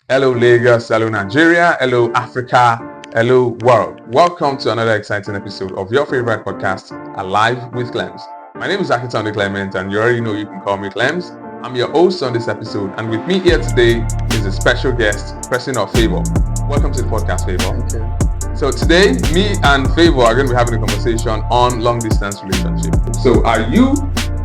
Hello Lagos, hello Nigeria, hello Africa, hello world. Welcome to another exciting episode of your favorite podcast, Alive with Clems. My name is Akitonde Clement and you already know you can call me Clems. I'm your host on this episode and with me here today is a special guest, person of Favour. Welcome to the podcast, Favour. Thank you. So today, me and Favour are going to be having a conversation on long distance relationship. So are you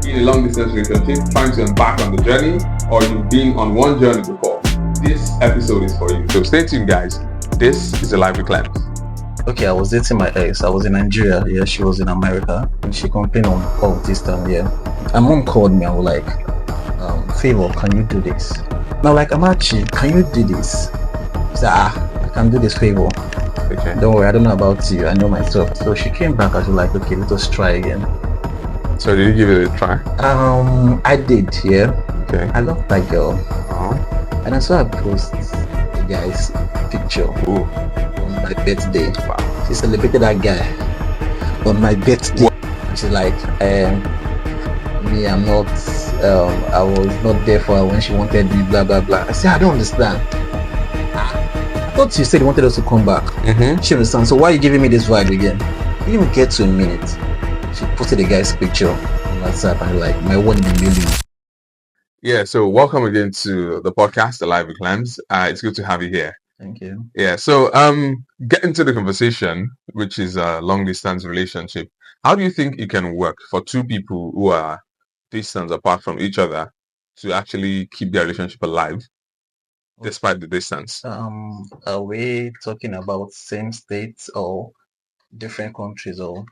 in a long distance relationship trying to embark on the journey, or you've been on one journey before? This episode is for you. So stay tuned, guys. This is Alive with Clems. Okay, I was dating my ex. I was in Nigeria. Yeah, she was in America, and she complained of distance. Yeah, her mom called me. I was like, Favour, can you do this? Now, like, Amachi, can you do this? She said, I can do this, Favour. Okay. Don't worry, I don't know about you. I know myself. So she came back and she was like, okay, let us try again. So did you give it a try? I did. Yeah. Okay. I love that girl, Oh. and I saw her post the guy's picture Ooh. on my birthday. Wow. She celebrated that guy on my birthday. And she's like, me, I'm not, I was not there for her when she wanted me, blah, blah, blah. I said, I don't understand. I thought you said you wanted us to come back. Mm-hmm. She understands. So why are you giving me this vibe again? We didn't even get to a minute. She posted the guy's picture on WhatsApp and like, my one in a million. Yeah, so welcome again to the podcast, Alive with Clems. It's good to have you here. Thank you. Yeah, so get into the conversation, which is a long distance relationship. How do you think it can work for two people who are distance apart from each other to actually keep their relationship alive despite the distance? Are we talking about same states or different countries or?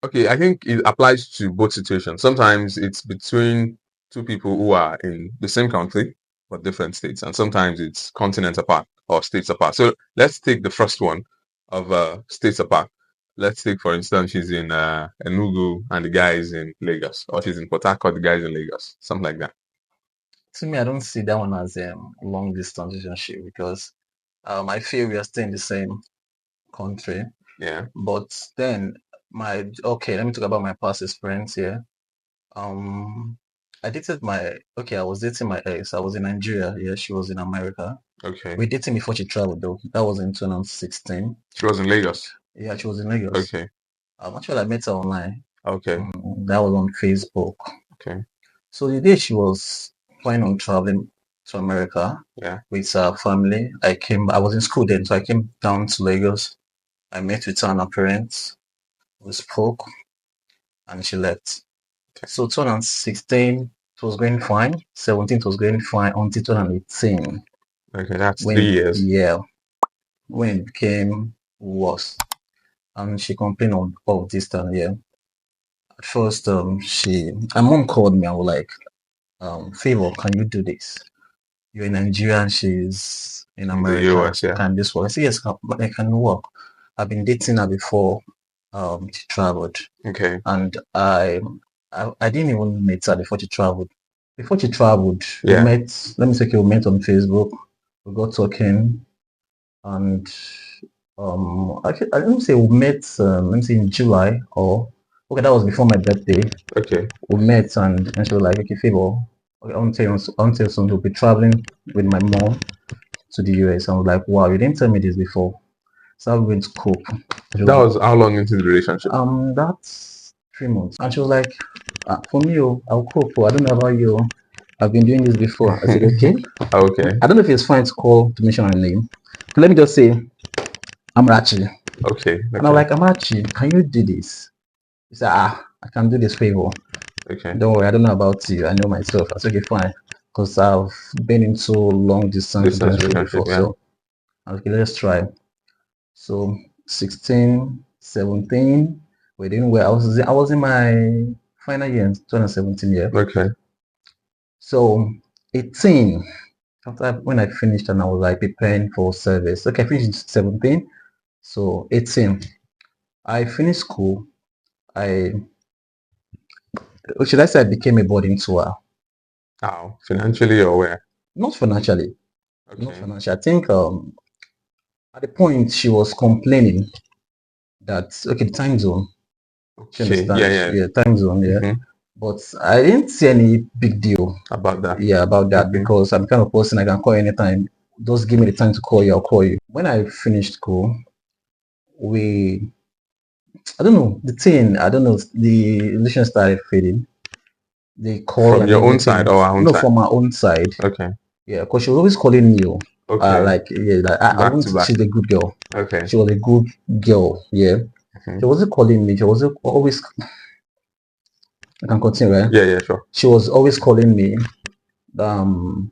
Okay, I think it applies to both situations. Sometimes it's between two people who are in the same country but different states, and sometimes it's continents apart or states apart. So let's take the first one of states apart. Let's take, for instance, she's in Enugu and the guy is in Lagos, or she's in Port Harcourt, the guy is in Lagos, something like that. To me, I don't see that one as a long distance relationship because I feel we are still in the same country. Yeah. But then let me talk about my past experience here. I was dating my ex. I was in Nigeria. Yeah, she was in America. Okay. We dating before she traveled though. That was in 2016. She was in Lagos. Yeah, she was in Lagos. Okay. Actually, I met her online. Okay. That was on Facebook. Okay. So the day she was planning on traveling to America Yeah. with her family, I was in school then, so I came down to Lagos. I met with her and her parents. We spoke and she left. Okay. So 2016 it was going fine. 17 it was going fine until 2018. Okay, that's 3 years. Yeah. When it became worse. And she complained of distance, yeah. At first, her mom called me and was like, Favour, can you do this? You're in Nigeria and she's in America. The US, yeah. Can this work? I said, yes, but I can work. I've been dating her before she traveled. Okay. And I didn't even meet her before she traveled. Before she traveled, Yeah. we met on Facebook. We got talking and actually, I don't say we met, let me say in July okay, that was before my birthday. Okay. We met and she was like, okay, Favour, okay, I want to tell you something. We'll be traveling with my mom to the US. I was like, wow, you didn't tell me this before. So I went to cope. That was how long into the relationship? That's 3 months. And she was like, for me, I'll cope. I don't know about you. I've been doing this before. I said, okay. Okay. I don't know if it's fine to mention her name. But let me just say, Amrachi. Okay. And I'm like, Amrachi, can you do this? She said, I can do this, Favour. Okay. Don't worry, I don't know about you. I know myself. I said, okay, fine. Because I've been into long distance relationship before. Yeah. So, okay, let's try. So 16, 17, we're doing well. I was in my final year in 2017 year. Okay. So 18, after when I finished and I was like preparing for service. Okay, I finished in 17. So 18, I finished school. Should I say I became a burden to her? How? Financially or where? Not financially. Okay. Not financially. I think at the point she was complaining that okay, the time zone. She Okay. understands? Yeah. Time zone, yeah. Mhm. But I didn't see any big deal About that. about that Okay. because I'm the kind of person I can call anytime just give me the time to call you, I'll call you. When I finished school, we, I don't know, I don't know, the relation started fading. They call From and your own side everything. or our own No, side? from my own side. Okay. Yeah, because she was always calling me. Okay. I Back to won't. back. She's a good girl. Okay. She was a good girl. Yeah, Mhm. she wasn't calling me. She was always. I can continue, right? Yeah, yeah, sure. She was always calling me. Um,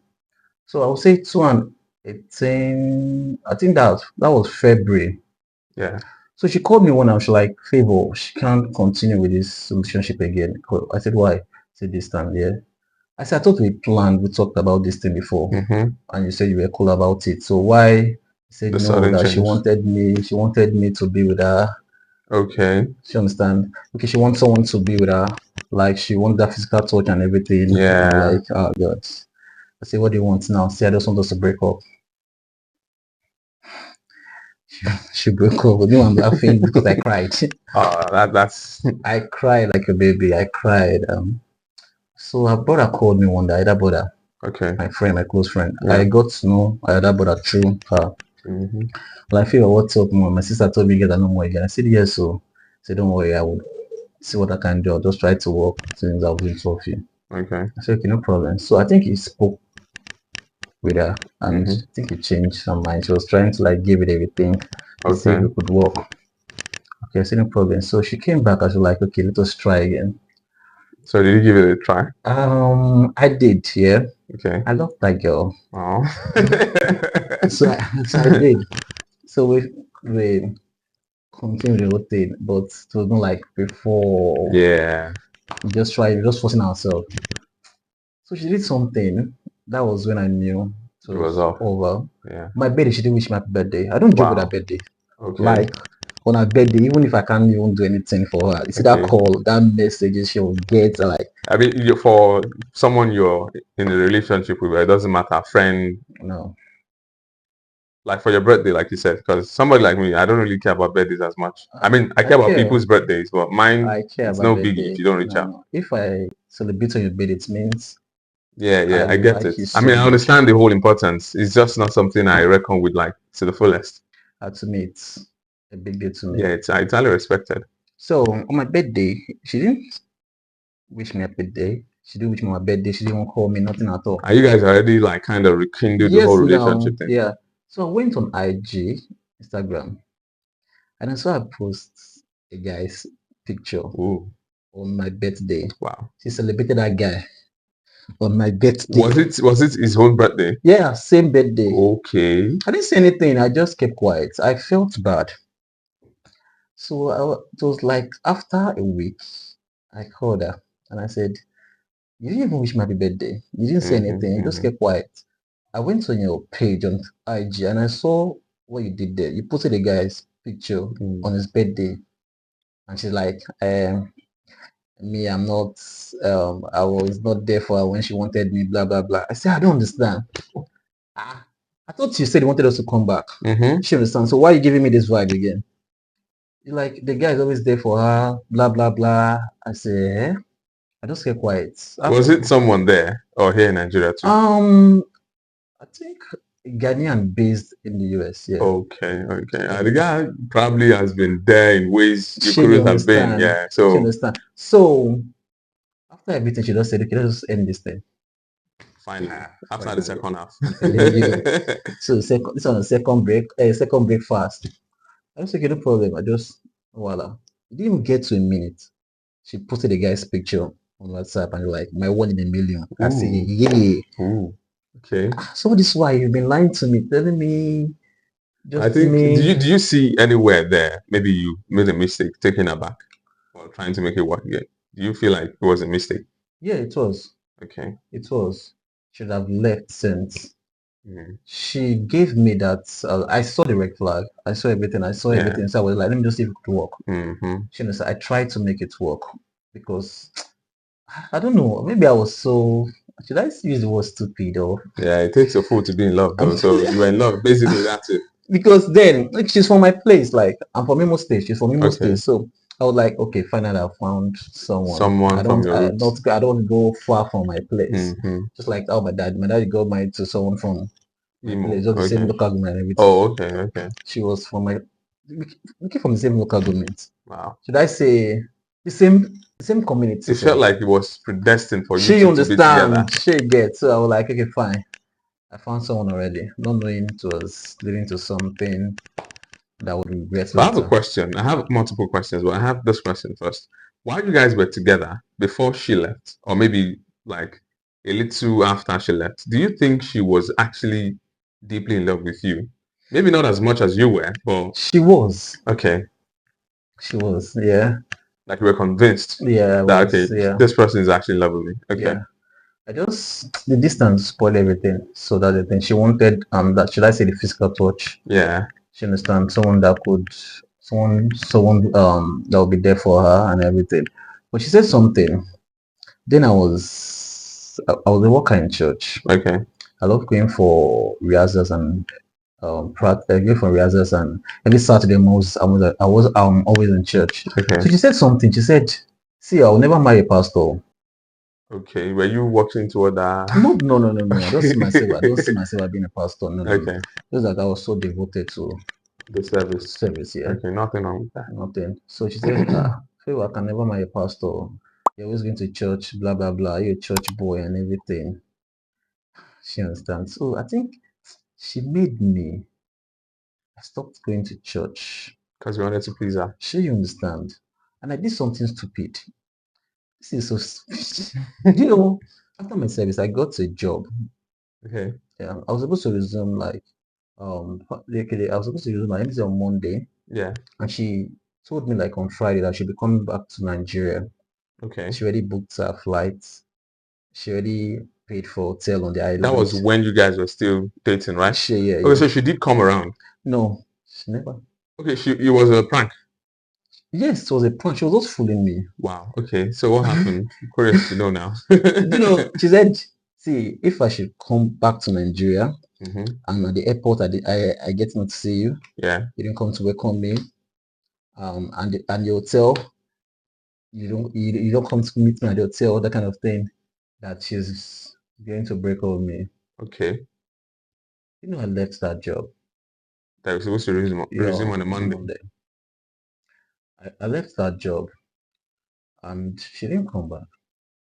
so I would say 2018. I think that was February. Yeah. So she called me one and she like, Favour, she can't continue with this relationship again. I said, why? She said this time, yeah. I said, I thought we talked about this thing before, Mm-hmm. and you said you were cool about it. So why? She said The no, sudden that change. she wanted me to be with her. Okay. She understand? Okay, she wants someone to be with her, like she wants that physical touch and everything. Yeah. I'm like, oh God. I say, what do you want now? See, I just want us to break up. She broke up. With me, I'm laughing because I cried. That's I cried like a baby. I cried. So her brother called me one day. That brother, okay. my friend, my close friend. Yeah. I got to know that brother through her. Mm-hmm. Like, Favour, what's up, mom? My sister told me get no more again. I said, yes, so I said, don't worry, I will see what I can do. I'll just try to work since I'll be in you. Okay. I said, okay, no problem. So I think he spoke with her and Mm-hmm. I think he changed her mind. She was trying to like give it everything to see if Okay. it could work. Okay, I said, no problem. So she came back. I was like, okay, let us try again. So did you give it a try? I did, yeah. Okay. I love that girl. Oh. So I did. So we continued the whole thing, but it was not like before. Yeah. We just forcing ourselves. So she did something. That was when I knew it It was was off. over. Yeah. My birthday, she didn't wish me happy birthday. I don't joke with her Wow. birthday. Okay. Like on her birthday, even if I can't even do anything for her, you see that Okay. call, that messages she'll get like I mean, for someone you're in a relationship with, it doesn't matter, friend, no. like for your birthday, like you said, because somebody like me, I don't really care about birthdays as much. I mean, I I care about care. people's birthdays, but mine, I care it's about no biggie if birthday. you don't reach out. No. If I celebrate on your birthday, it means Yeah, yeah, I I get like it. you I so mean, I much. understand the whole importance. It's just not something I reckon with like to the fullest. To me, it's a big deal to Yeah, me. it's entirely respected. So on my birthday, she didn't wish me a birthday. She didn't wish me my birthday. She didn't even call me, nothing at all. Are you guys already like kind of rekindled the whole Yes, now, relationship thing? yeah. So I went on IG, Instagram, and I saw her post a guy's picture Ooh, on my birthday. wow. She celebrated that guy on my birthday. Was it his own birthday? Yeah, same birthday. Okay. I didn't say anything. I just kept quiet. I felt bad. So it was like after a week, I called her and I said, you didn't even wish me happy birthday. You didn't say Mm-hmm, anything. You just mm-hmm. kept quiet. I went on your page on IG and I saw what you did there. You posted a guy's picture on his birthday. And she's like, me, I'm not, I was not there for her when she wanted me, blah, blah, blah. I said, I don't understand. Ah, I thought you said you wanted us to come back. Mm-hmm. She understands. So why are you giving me this vibe again? You're like, the guy is always there for her, blah, blah, blah. I say, eh? I just kept quiet. Was it someone there or here in Nigeria too? I think Ghanaian based in the US, yeah. Okay, okay. Yeah. The guy probably has been there in ways you She couldn't have been. understand. Yeah. She So understand. So after everything, she just said, okay, let's just end this thing. fine. After the Finally, second half. I'm telling you. So this on the second breakfast. I just okay, no problem. I just voila. It didn't even get to a minute. She posted a guy's picture on WhatsApp and like my one in a million. I say, Ooh. yeah. Ooh. Okay. So this is why you've been lying to me, telling me I just think do me. you see anywhere there maybe you made a mistake taking her back or trying to make it work again? Do you feel like it was a mistake? Yeah, it was. Okay. It was. Should have left since. Mm. She gave me that. I saw the red flag. I saw everything. I saw Yeah. everything. So I was like, let me just see if it could work. Mm-hmm. She knows I tried to make it work because I don't know. Maybe I was so. Should I use the word stupid or? Yeah, it takes a fool to be in love though. So you were in love. Basically, that's it. Because then like she's from my place. Like I'm from Imo State. She's from Imo Okay. State. So I was like, okay, finally I found someone. Someone from your roots. I don't go far from my place. Mm-hmm. Just like how my dad got married to someone from Emo. Just the same Okay. local government and everything. Oh, okay, okay. She was from we came from the same local government. Wow. Should I say the same community? It felt like it was predestined for you She two to be together. understand, she gets. So I was like, okay, fine. I found someone already, not knowing it was leading to something that would regret So I have a later. question. I have multiple questions, but I have this question first. While you guys were together before she left, or maybe like a little after she left, do you think she was actually deeply in love with you? Maybe not as much as you were, but She was. okay. She was. Yeah. Like you were convinced Yeah, I that was. okay, Yeah. this person is actually loving me. Okay. Yeah. I just the distance spoiled everything. So that's the thing. She wanted that should I say the physical touch. Yeah. She understand someone that could someone that would be there for her and everything. But she said something. Then I was a worker in church. Okay. I love going for rehearsals and going for rehearsals and every Saturday I was always in church. Okay. So she said something. She said, "See, I'll never marry a pastor." Okay. Were you working toward that? No. I don't see myself. I don't see Okay. myself as being a pastor. No. Okay. Just that I was so devoted to The service. service. Yeah, Okay, nothing wrong with that. nothing. So she said, Favour, I can never marry a pastor. You're always going to church, blah blah blah. You're a church boy and everything. She understands. So I think she made me. I stopped going to church. Because you wanted to please her. Sure, you understand. And I did something stupid. This is so stupid. After my service, I got a job. Okay. Yeah, I was supposed to resume I was supposed to resume my MC on Monday, Yeah. and she told me like on Friday that she'll be coming back to Nigeria. Okay. She already booked her flights. She already paid for hotel on the That was island. when you guys were still dating, right? Yeah. Okay, so she did come around. No, she never. Okay, it was a prank. Yes, it was a prank. She was just fooling me. Wow. Okay, so what happened? I'm curious to know now. She said, "See, if I should come back to Nigeria, hmm and at the airport, I get not to see you. Yeah. You didn't come to welcome me. And the hotel, you don't come to meet me at the hotel, that kind of thing. That she's going to break up with me." Okay. I left that job. That was supposed to resume on a Monday. I left that job, and she didn't come back.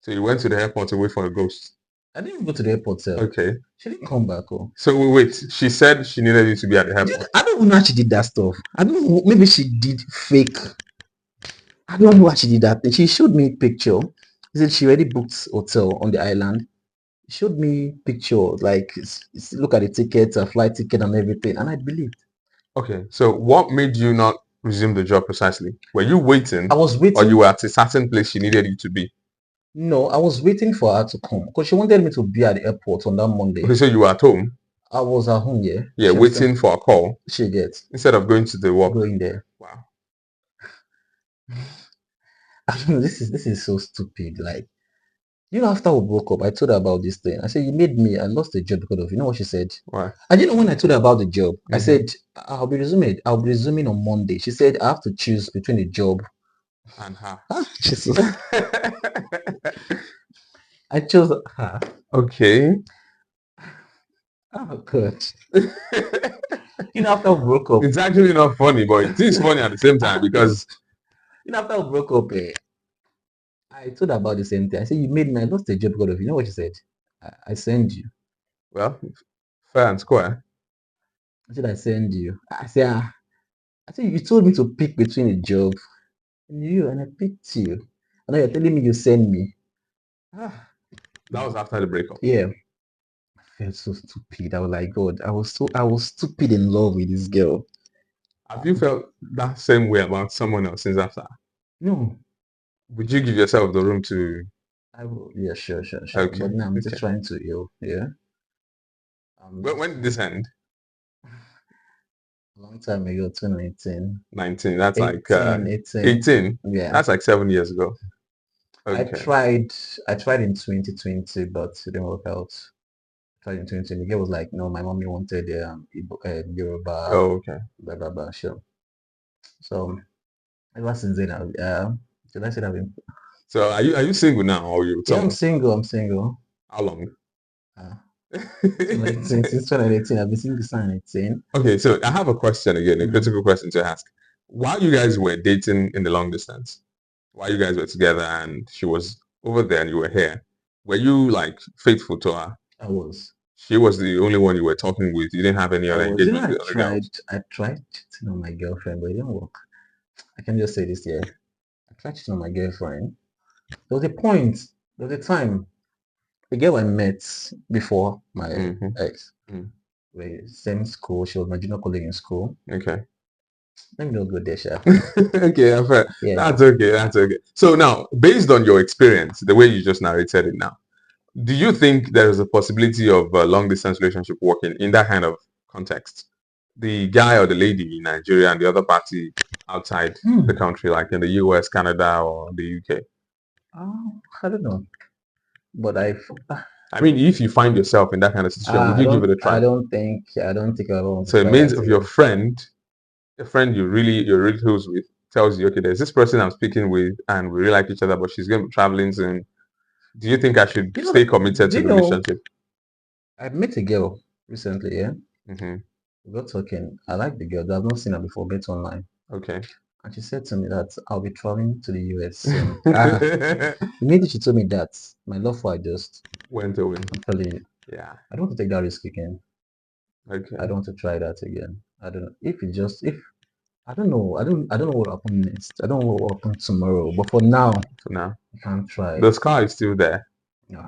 So you went to the airport to wait for a ghost. I didn't even go to the airport. Okay. She didn't come back. Oh. So wait, she said she needed you to be at the airport. I don't even know how she did that stuff. I don't know. Maybe she did fake. I don't know why she did that. She showed me picture. She said she already booked hotel on the island. She showed me picture, like look at the tickets, a flight ticket and everything, and I believed. Okay, so what made you not resume the job precisely? Were you waiting, I was or waiting. you were at a certain place she needed you to be? No, I was waiting for her to come because she wanted me to be at the airport on that Monday. Okay, so you were at home? I was at home, yeah. Yeah, waiting for a call She gets instead of going to the work. going there. Wow. I don't know. This is so stupid. Like, after we broke up, I told her about this thing. I said, "You made me. I lost the job because of you." Know what she said? Why? I didn't know when I told her about the job. I Mhm. said, I'll be resuming on Monday. She said, "I have to choose between the job And her. Jesus. I chose her. Okay. Oh God. After we broke up. It's actually not funny, but it is funny at the same time because After we broke up, I told her about the same thing. I said, "You made me. I lost the job because of you." Know what she said? I send you. well, fair and square. I said, "I send you." I said, "You told me to pick between a job and you, and I picked you. And now you're telling me you send me." That was after the breakup. Yeah. I felt so stupid. I was like, God, I was stupid in love with this girl. Have you felt that same way about someone else since after? No. Would you give yourself the room to? I will. Yeah, sure. Okay. But now I'm just Okay. trying to yeah. When did this end? A long time ago, 2019. 19. That's 18, like 18. 18. Yeah. That's like 7 years ago. I Okay. tried in 2020, but it didn't work out. I tried in 2020. The girl was like, "No, my mommy wanted Yoruba, Oh, okay. blah blah blah." Sure. So ever since then, did I say that? I've been, So are you single now or you yeah, I'm someone? single. I'm single. How long? Since 2018, I've been seeing this 2018. Okay, so I have a question again, a Mm. critical question to ask. While you guys were dating in the long distance, while you guys were together and she was over there and you were here, were you like faithful to her? I was. She was the only one you were talking with. You didn't have any I other was. You know, engagement with other girls. I tried cheating on my girlfriend, but it didn't work. I can just say this here. I tried cheating on my girlfriend. There was a point, there was a time, the girl I met before my Mm-hmm. ex, Mm. we same school. She was my junior colleague in school. Okay. Let me not go there, Sha. Okay, fair. Yeah. That's okay. That's okay. So now, based on your experience, the way you just narrated it now, do you think there is a possibility of a long distance relationship working in that kind of context? The guy or the lady in Nigeria and the other party outside the Hmm. country, like in the US, Canada, or the UK. I don't know, but I mean, if you find yourself in that kind of situation, would you give it a try? I don't think I want to So it try means that if your again. friend, a friend you're really close with, tells you, okay, there's this person I'm speaking with, and we really like each other, but she's going to be traveling soon. Do you think I should You stay know, committed do to you the know? relationship? I met a girl recently. Yeah, Hmm. we got talking. I like the girl. I've not seen her before. Met online, Okay. and she said to me that I'll be traveling to the US soon. Immediately she told me that my love for her just. Went away. I'm telling you, Yeah. I don't want to take that risk again. I Okay. don't want to try that again. I don't know if I don't know. I don't know what will happen next. I don't know what will happen tomorrow. But for now, For now, I can't try. the scar is still there. Yeah,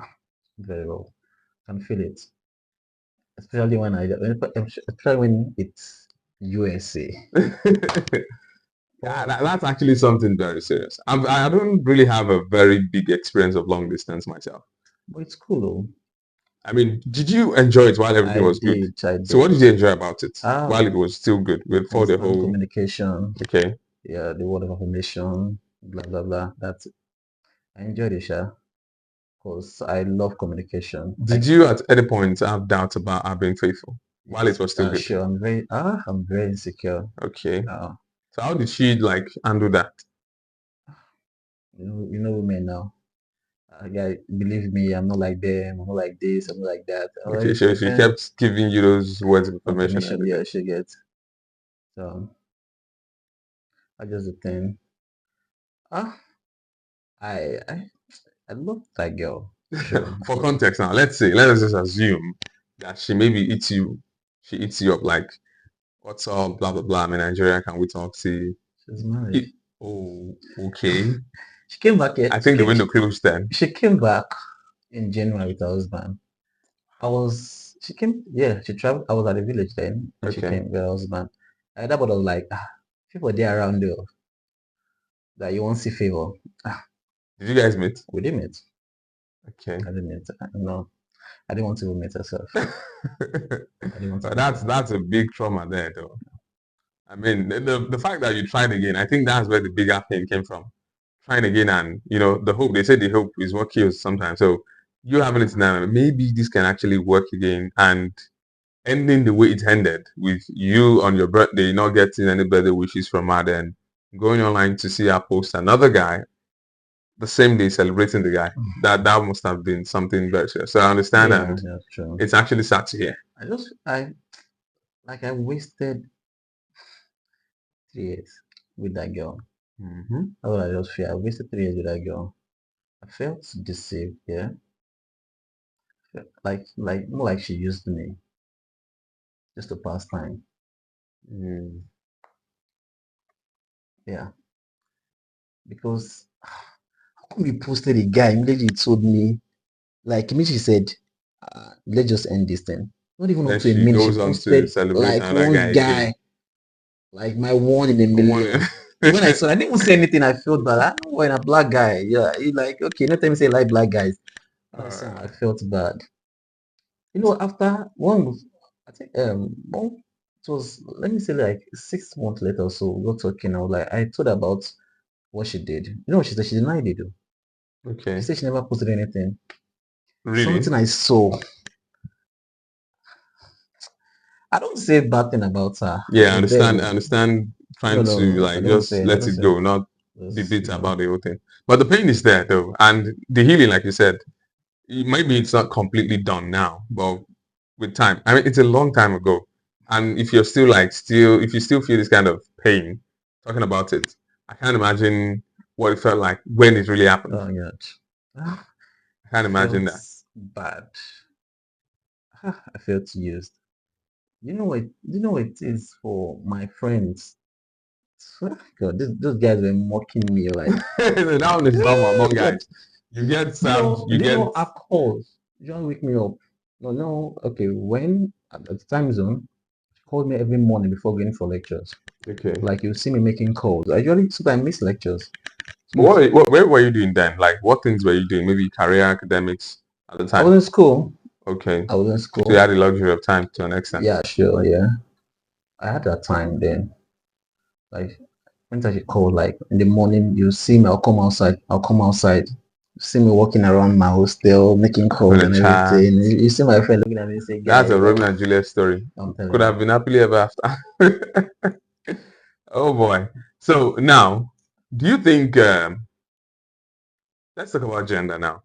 very well. I can feel it. Especially when it's USA. Yeah, Oh, that's actually something very serious. I don't really have a very big experience of long distance myself. but it's cool though. I mean, did you enjoy it while everything was good? I So what did. did you enjoy about it Ah, while it was still good before the constant whole? communication. Okay. Yeah, the word of affirmation, blah blah blah. That's it. I enjoyed it, Sha, because I love communication. Did you at any point have doubts about her being faithful while it Yes, was still good? sure. I'm very insecure. Okay. Uh, So how did she like handle that? you know women now. Yeah, believe me, I'm not like them. I'm not like this. I'm not like that. Okay, Alright, she okay. kept giving you those words of information and Confirmation, everything. yeah, she gets. So I just the thing. Ah, I I I love that girl. Sure. For context now, let us just assume that she maybe she eats you up like, what's up, blah blah blah. I'm in Nigeria, can we talk? See, She's married. it, oh, okay. She came back. I think the window closed then. She came back in January with her husband. She came, yeah, she traveled. I was at the village then, and she Okay. came with her husband. And that was like, people there around there that you won't see favor. Ah, Did you guys meet? we didn't meet. Okay. I didn't meet. No, I didn't want to meet herself. I didn't want to But meet her. that's a big trauma there, though. I mean, the fact that you tried again, I think that's where the bigger pain came from. Trying again, and the hope. They say the hope is what kills sometimes. So you having it now, maybe this can actually work again, and ending the way it ended with you on your birthday not getting any birthday wishes from her, then going online to see her post another guy the same day celebrating the guy. That must have been something very serious. So I understand, Yeah, and yeah, true. it's actually sad to hear. I wasted 3 years with that girl. Hmm. That's what I just feel. I wasted 3 years with that girl. I felt deceived, yeah. More like she used me just to pass time. Mm. Yeah. Because how come you posted a guy immediately you told me, like immediately said, let's just end this thing. Not even up Then to a she minute, she goes on to posted celebrate like another guy one again. guy, like my one in a One. million. And when I saw, I didn't even say anything. I felt bad. I know when a black guy, yeah, he like okay, not time say like black guys. When I saw, I felt bad. You know, after one, I think it was let me say like 6 months later or so, we were talking. I was like, I told her about what she did. You know what she said? She denied it though. She Okay. said she never posted anything. Really? Something I saw. I don't say bad thing about her, Yeah, I but understand. I then understand trying to I like don't just say let it go, not be this, bitter about the whole thing. But the pain is there though, and the healing, like you said, maybe it's not completely done now, but with time. I mean, it's a long time ago. And if you're still if you still feel this kind of pain talking about it, I can't imagine what it felt like when it really happened. Oh God. I can't imagine Felt that. bad. I felt used. You know what it is for my friends. God, those guys were mocking me like, That one is normal among God, guys. You get served, you do you get know our calls? You don't wake me up. No, okay. When at the time zone, she called me every morning before going for lectures. okay. Like you see me making calls. I usually sometimes miss lectures. But where were you doing then? Like, what things were you doing? Maybe career, academics at the I time. was in school. Okay, I was in so you school. had the luxury of time to an extent. Yeah, sure, yeah. I had that time then. Like when I call, like in the morning, you see me, I'll come outside. I'll come outside. You see me walking around my hostel, making For calls the and chat. everything. You see my friend looking at me and say, That's guy, a like Romeo and Juliet story. I'm Could telling have you. been happily ever after. Oh boy. So now, do you think? Let's talk about gender now.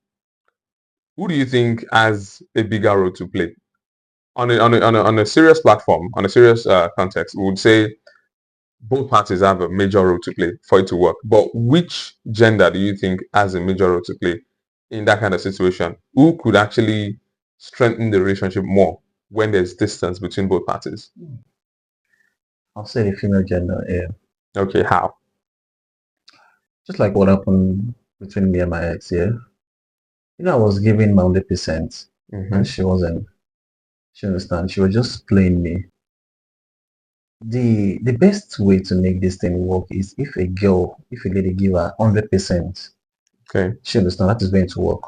Who do you think has a bigger role to play on a serious platform, on a serious context? We would say both parties have a major role to play for it to work. But which gender do you think has a major role to play in that kind of situation? Who could actually strengthen the relationship more when there's distance between both parties? I'll say the female gender, yeah. Okay, how? Just like what happened between me and my ex, yeah. I was giving my 100% and Mm-hmm. she wasn't. She understand. She was just playing me. The best way to make this thing work is if a lady give her 100%, Okay. she understand that is going to work.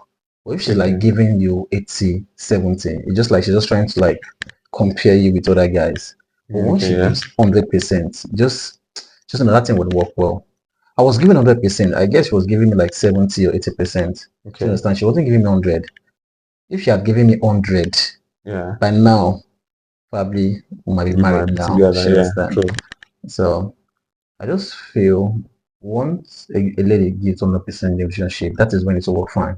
But if she's like Okay. giving you 80, 70, it's just like she's just trying to like compare you with other guys. But once Okay. she Yeah. gives 100%, just know that thing would work well. I was giving 100%. I guess she was giving me like 70 or 80%. She Okay. understand? She wasn't giving me 100. If she had given me 100, Yeah. by now, probably we might be You might married be now. together. She Yeah. understand? True. So I just feel once a lady gives 100% in the relationship, that is when it will work fine.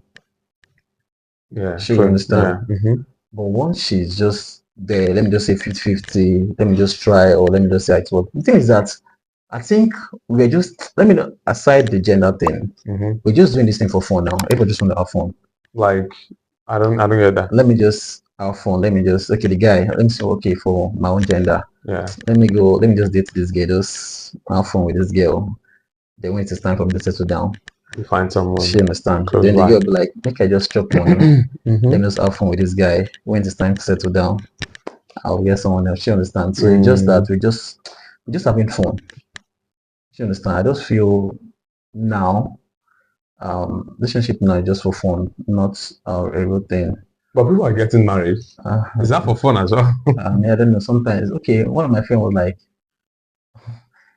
Yeah. She True. understand. Yeah. Mm-hmm. But once she's just there, let me just say 50-50, let me just try, or let me just say it work. The thing is that I think we're just, let me know, aside the gender thing, Mm-hmm. we're just doing this thing for fun now. Everybody just want to have fun. Like, I don't get that. Let me just have fun. Let me just, okay, the guy, let me say, okay, for my own gender, Yeah. let me just date this girl, just have fun with this girl. Then when it's time for me to settle down, You find she someone understand. close Then the by. girl be like, make I just chop money. Let Mm-hmm. me just have fun with this guy. When it's time to settle down, I'll get someone else. She understand. So it's just that Mm. we're just having fun. She understand. I just feel now, relationship now is just for fun, not a real thing. But people are getting married. Is that for fun as well? I mean, I don't know. Sometimes, okay, one of my friends was like,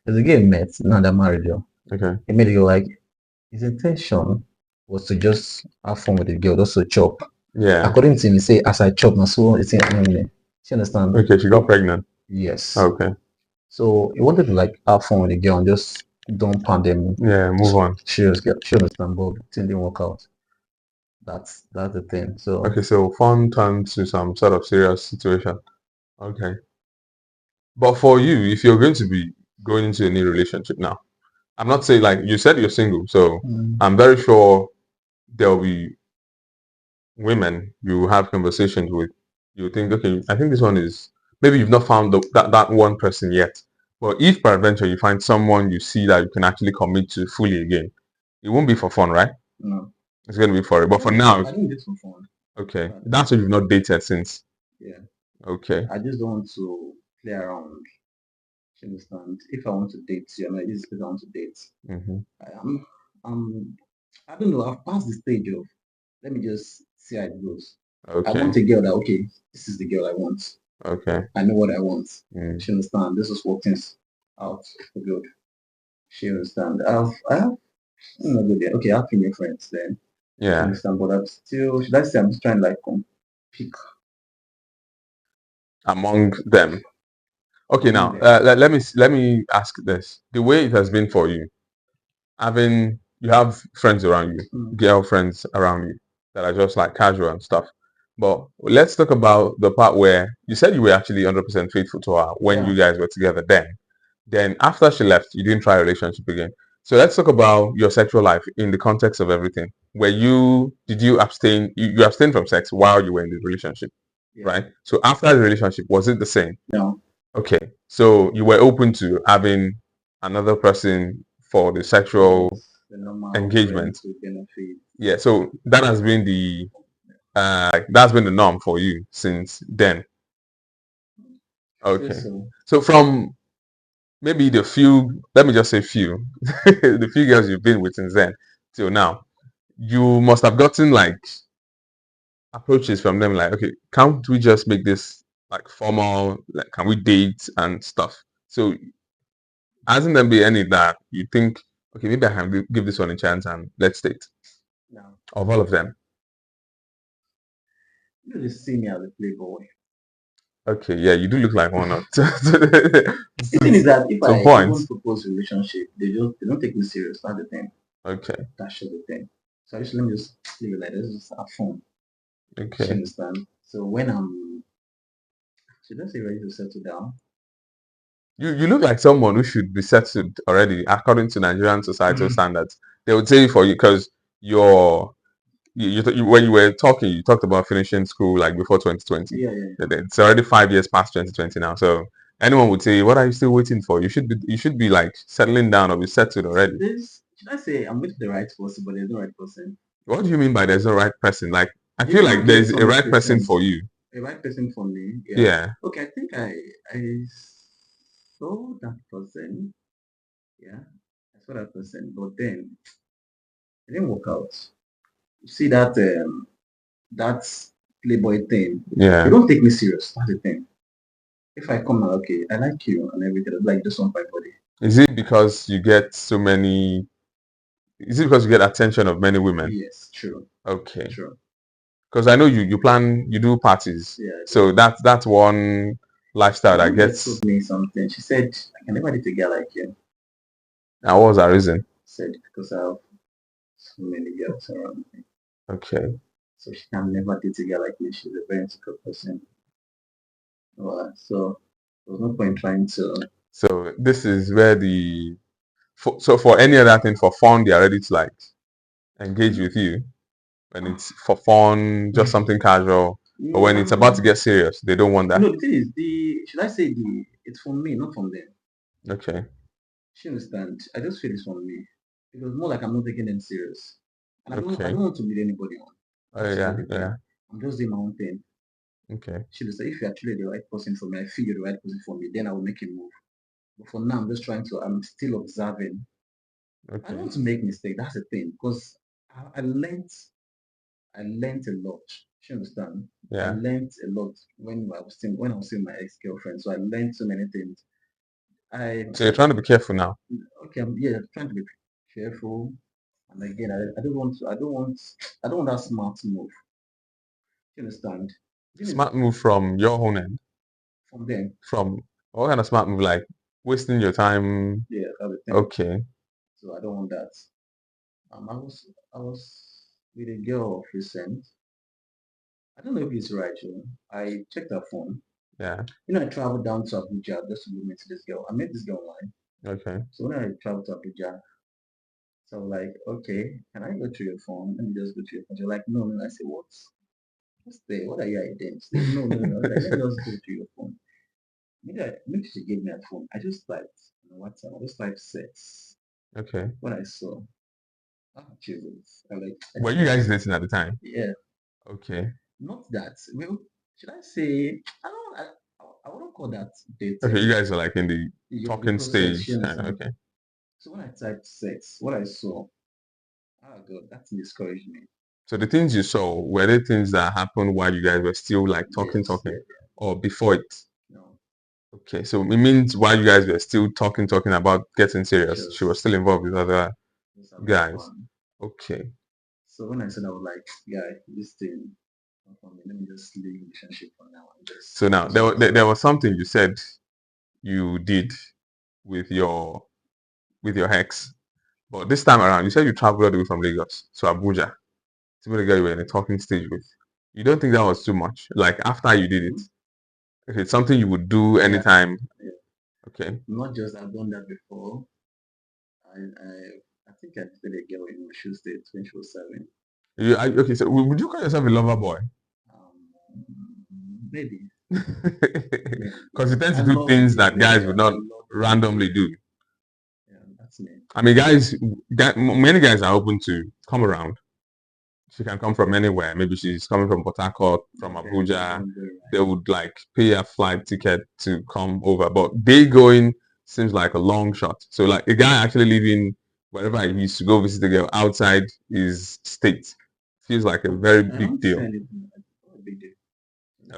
there's a girl he met, now they're married, yo. Okay. He made it go like, his intention was to just have fun with the girl, just to chop. Yeah. According to him, he say, as I chop, now so it's in me. She understand? Okay. She got pregnant. Yes. Okay. So he wanted to like have fun with the girl and just don't pound them. Yeah. Move on. She understand, but it didn't work out. That's the thing. So Okay. So fun turned to some sort of serious situation. Okay. But for you, if you're going to be going into a new relationship now, I'm not saying like you said you're single, so mm, I'm very sure there'll be women you have conversations with. You think, okay, I think this one is maybe you've not found that one person yet. But if peradventure you find someone you see that you can actually commit to fully again, it won't be for fun, right? no, It's going to be for it. But for now, I think this for fun. okay, But that's what you've not dated since. yeah, Okay, I just don't want to play around. You understand? If I want to date you, I mean, this is because I want to date. hmm I'm, I'm, I don't know. I've passed the stage of let me just see how it goes. I okay, want a girl that okay, this is the girl I want. okay, I know what I want. mm. She understand. This is what things out for good. She understand. I have I'm not good yet. Okay, I have female friends then. She Yeah, understand, but I'm still should I say I'm just trying to like pick among them. Okay, among now them. let me ask this: the way it has been for you, you have friends around you, Mm. girlfriends around you that are just like casual and stuff. But let's talk about the part where you said you were actually 100% faithful to her when you Yeah. guys were together then. Then after she left, you didn't try a relationship again. So let's talk about your sexual life in the context of everything. Did you abstain? You abstained from sex while you were in the relationship, Yeah. right? So after the relationship, was it the same? No. Okay. So you were open to having another person for the sexual Yes. The normal engagement. friends with benefits. Yeah. So that has been that's been the norm for you since then. Feel Okay. so. So from maybe the few, let me just say few, the few girls you've been with since then till now, you must have gotten like approaches from them like, okay, can't we just make this like formal? Like, can we date and stuff? So hasn't there been any that you think, okay, maybe I can give this one a chance and let's date? No. Of all of them. You just see me as a playboy. Okay, yeah, you do look like one of The thing is that if some I even points. propose a relationship, they don't take me serious. That's the thing. Okay, That's the thing. So I just let me just leave it like this, just have fun. You okay. understand? So when I'm should I say ready to settle down? You look like someone who should be settled already according to Nigerian societal Mhm. standards. They would say for you because you're when you were talking, you talked about finishing school like before 2020. Yeah, yeah. It's already 5 years past 2020 now. So anyone would say, "What are you still waiting for? You should be like settling down or be settled So already." this should I say I'm with the right person, but there's no right person. What do you mean by there's no right person? Like I You feel can't like get there's a right person 100%. for you. A right person for me, yeah. Yeah. Okay, I think I saw that person, yeah. I saw that person, but then it didn't work out. You see that playboy thing. They Yeah. don't take me serious. That's the thing. If I come out, okay, I like you and everything, I'd like just want my body. Is it because you get so many? Is it because you get attention of many women? Yes, true, Okay. true. Because I know you do parties, Yeah, I do. so that's one lifestyle And that one girl gets. told me something. She said, I can never date a girl like you. And what was that reason? Said because I have so many girls around me. Okay. So she can never date a girl like me. She's a very insecure person. So there's no point trying to. So this is where so for any other thing for fun, they are ready to like engage with you. When it's for fun, just something casual. But when it's about to Mm, get serious, they don't want that. no, the thing is, should I say it's from me, not from them. Okay. She understand. I just feel it's from me. It was more like I'm not taking them serious, and I Okay. don't want to meet anybody on. Oh That's yeah, the thing. yeah. I'm just doing my own thing. Okay. She understand. If you're actually the right person for me, I feel you're the right person for me, then I will make a move. But for now, I'm just trying to. I'm still observing. I don't Okay. want to make mistake. That's the thing because I learned a lot. You understand? I Yeah. learned a lot when I was still my ex girlfriend. So I learned so many things. I So you're trying to be careful now. okay, yeah, trying to be careful. And again, I don't want that smart move. You understand? The thing is, Smart move from your own end. from them, From what kind of smart move? Like wasting your time. yeah, that's the thing. Okay. So I don't want that. I was with a girl of recent. I don't know if it's right. I checked her phone. Yeah. I traveled down to Abuja just to meet this girl. I met this girl online. Okay. So when I traveled to Abuja, so I was like, okay, can I go to your phone? Let me just go to your phone. She's like, no, no. I said, what? What's there? What are you hiding? She said, no, no, no. I was like, let me just go to your phone. Maybe she gave me a phone. I just typed on WhatsApp. I just typed sex. Okay. When I saw, Jesus. I like, I Were just you typed, guys dating at the time? yeah, Okay. not that. Well, should I say, I don't, I wouldn't call that Okay, you dating. guys are like in the The talking process, you stage kind of understand? okay. So when I typed sex, what I saw, oh God, that discouraged me. So the things you saw, were they things that happened while you guys were still like Yes, talking, yeah, or before it? no, Okay, so it means while you guys were still talking about getting serious, she was just, still involved with other just having guys. fun. Okay. So when I said I was like, guy, this thing, for me, let me just leave the relationship for now and just So now focus on there myself. was something you said you did with your ex, but this time around you said you traveled all the way from Lagos to Abuja to meet a girl you were in a talking stage with. You don't think that was too much? Like after you did it, if it's something you would do Yeah, anytime. yeah. Okay. Not just I've done that before. I think I dated a girl in Osun State when she was 7. Okay, so would you call yourself a lover boy? Maybe, maybe. Because you Yeah. tend I to do love things that people. guys would Yeah, I not love people. randomly do. Yeah, that's me. I mean, many guys are open to come around. She can come from anywhere. Maybe she's coming from Port Harcourt, from Very, Abuja. very They right. would like pay a flight ticket to come over, but day going seems like a long shot. So like a guy actually living wherever he used to go visit the girl outside his state feels like a very I big don't see deal. anything like a big deal.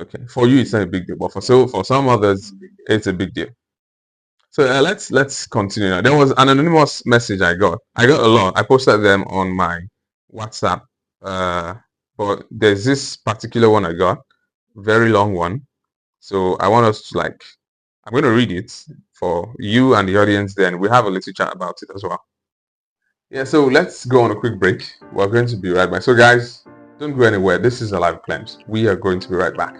Okay, for you it's not a big deal, but Yeah, for some it's others not a big deal. it's a big deal. So let's continue now. There was an anonymous message I got. I got a lot. I posted them on my WhatsApp. Uh, but there's this particular one I got, very long one. So I want us to like, I'm going to read it for you and the audience. Then we have a little chat about it as well. Yeah. So let's go on a quick break. We're going to be right back. So guys, don't go anywhere. This is Alive Claims. We are going to be right back.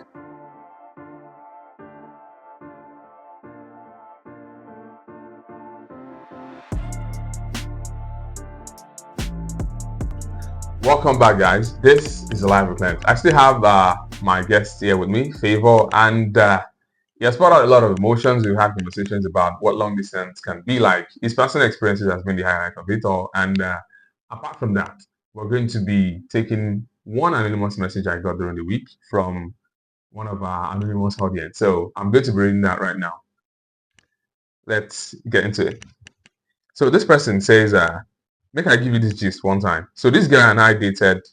Welcome back, guys. This is Alive Claims. I still have my guest here with me, Favour, and he has brought out a lot of emotions. We've had conversations about what long distance can be like. His personal experiences has been the highlight of it all. And apart from that, we're going to be taking one anonymous message I got during the week from one of our anonymous audience. So I'm going to be reading that right now. Let's get into it. So this person says, make I give you this gist one time. So this guy and I dated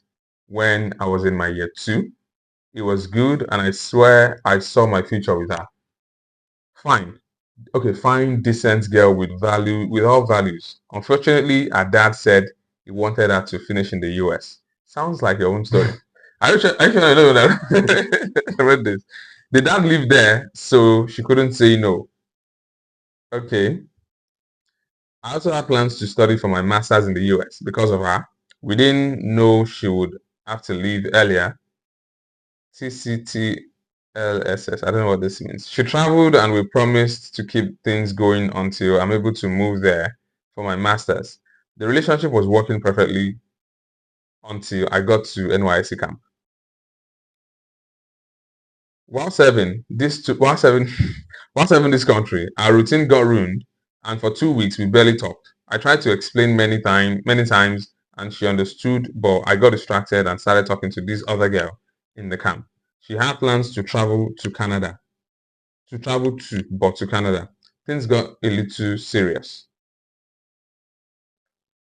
when I was in my year 2. It was good, and I swear I saw my future with her. Fine. Okay, fine, decent girl with value, with all values. Unfortunately, her dad said he wanted her to finish in the US. Sounds like your own story. I know that. I read this. The dad lived there, so she couldn't say no. Okay. I also had plans to study for my master's in the US because of her. We didn't know she would have to leave earlier. TCTLSS. I don't know what this means. She traveled and we promised to keep things going until I'm able to move there for my master's. The relationship was working perfectly until I got to NYC camp. While serving while serving while serving this country, our routine got ruined, and for 2 weeks we barely talked. I tried to explain many times, and she understood, but I got distracted and started talking to this other girl in the camp. She had plans to travel to Canada, but to Canada. Things got a little serious,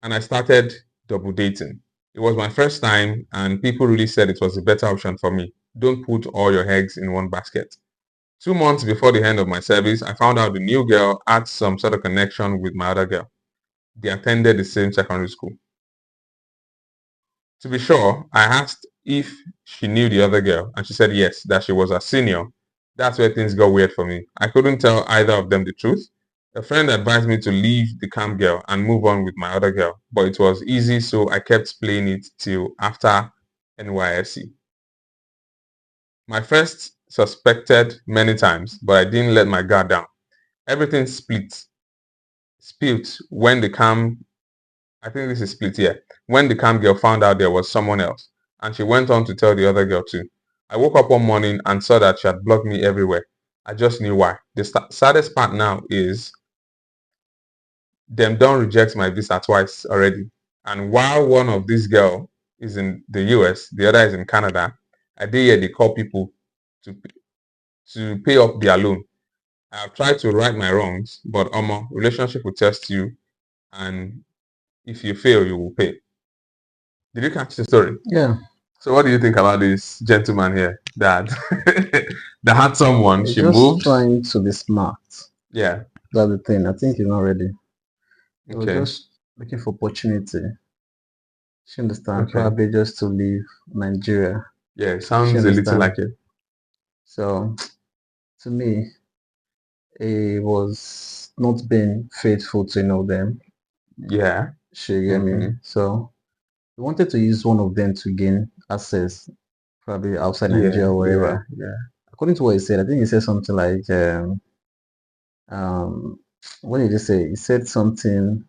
and I started double dating. It was my first time, and people really said it was a better option for me. Don't put all your eggs in one basket. 2 months before the end of my service, I found out the new girl had some sort of connection with my other girl. They attended the same secondary school. To be sure, I asked if she knew the other girl, and she said yes, that she was a senior. That's where things got weird for me. I couldn't tell either of them the truth. A friend advised me to leave the camp girl and move on with my other girl, but it was easy, so I kept playing it till after NYSC. My first suspected many times, but I didn't let my guard down. Everything spilled when the cam, I think this is split here, when the cam girl found out there was someone else, and she went on to tell the other girl too. I woke up one morning and saw that she had blocked me everywhere. I just knew why. The saddest part now is them don't reject my visa twice already. And while one of these girl is in the US, the other is in Canada, I did hear they call people to pay up their loan. I have tried to right my wrongs, but relationship will test you, and if you fail, you will pay. Did you catch the story? Yeah, So what do you think about this gentleman here that that had someone, he's she just moved? trying to be smart. Yeah. That's the thing. I think he's not ready. He was Okay. just looking for opportunity. She understand, Okay. probably just to leave Nigeria. Yeah, it She sounds a little understand. like it. So to me, he was not being faithful to them. Yeah. She get me. Mm-hmm. So he wanted to use one of them to gain access probably outside Yeah, Nigeria or yeah, wherever. yeah. According to what he said, I think he said something like, um, what did he say? He said something,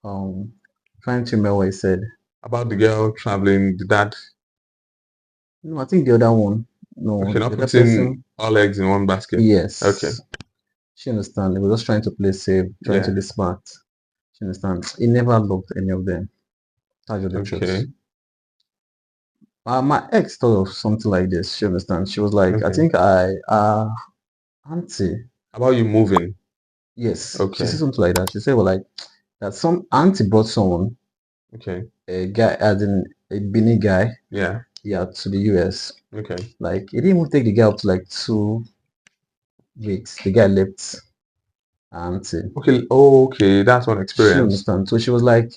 um, trying to remember what he said. About the girl traveling, the dad. No, I think the other one. No, Okay, the not other putting person. all eggs in one basket. Okay, Yes, she understand. He was just trying to play safe, trying to yeah, be smart. She understand. He never loved any of them. That's just the truth. okay, My ex thought of something like this. She understand. She was like, I okay. think auntie. About you moving. Yes, she said Okay, something like that. She said, well, like that some auntie brought someone, okay, a guy, as in a Benin guy, yeah, yeah, to the US. okay. Like it didn't even take the guy up to like 2 weeks. The guy left auntie. Okay, okay, that's one She experience. understand. So she was like,